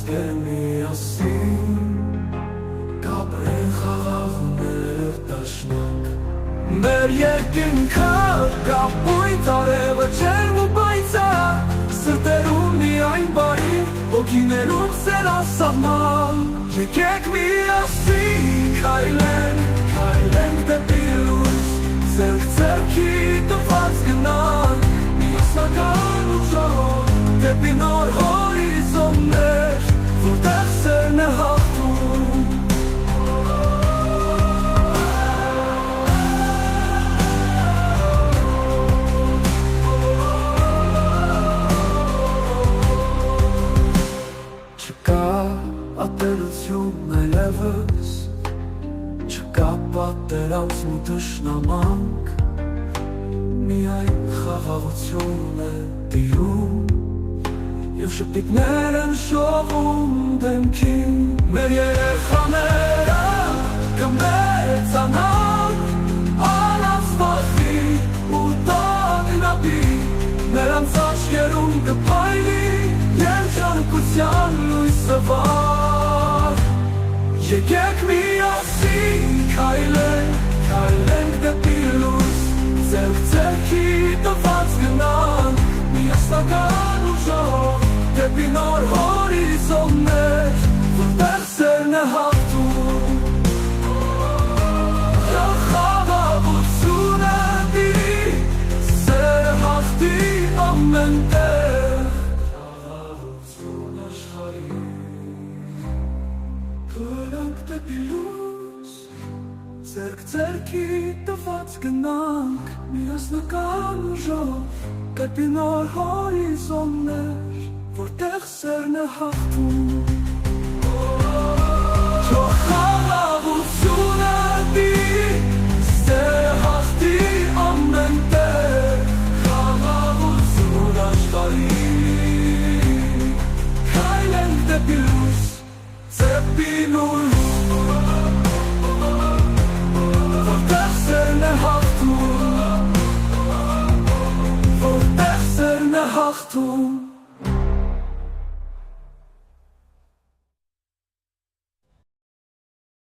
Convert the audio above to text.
ազգեր միասին կապրեն խաղաղներ դաշնակ մեր երկինքը կապույտ արևը ջերմ ու պայծառ սրտերում միայն բարի ոգիներում սերասահման եկեք միասին քայլենք դեպի լույս ձեռք ձեռքի տված գնանք միասնական ուժով դեպի նոր հորիզոններ որտեղ սերն է հաղթում չկա ատելություն այլևս չկա պատերազմ ու թշնամանք միայն խաղաղություն է տիրում և շպիկներ են շողում դեմքին մեր երեխաները կմեծանան առանց վախի ու տագնապի նրանց աչքերում կփայլի երջանկության լույսը վառ եկեք միասին քայլենք դեպի լույս ձեռք ձեռքի տված գնանք միասնական ուժով դեպի նոր հորիզոններ որտեղ սերն է հաղթում խաղաղությունը տիրի սերը հաղթի ամեն տեղ խաղաղություն աշխարհի քայլենք դեպի լույս ձեռք ձեռքի տված գնանք միասնական ուժով դեպի նոր հորիզոններ որտեղ սերն է հաղթում թող խաղաղությունը տիրի սերը հաղթի ամեն տեղ խաղաղություն աշխարհի քայլենք դեպի լույս դեպի լույս որտեղ սերն է հաղթում որտեղ սերն է հաղթում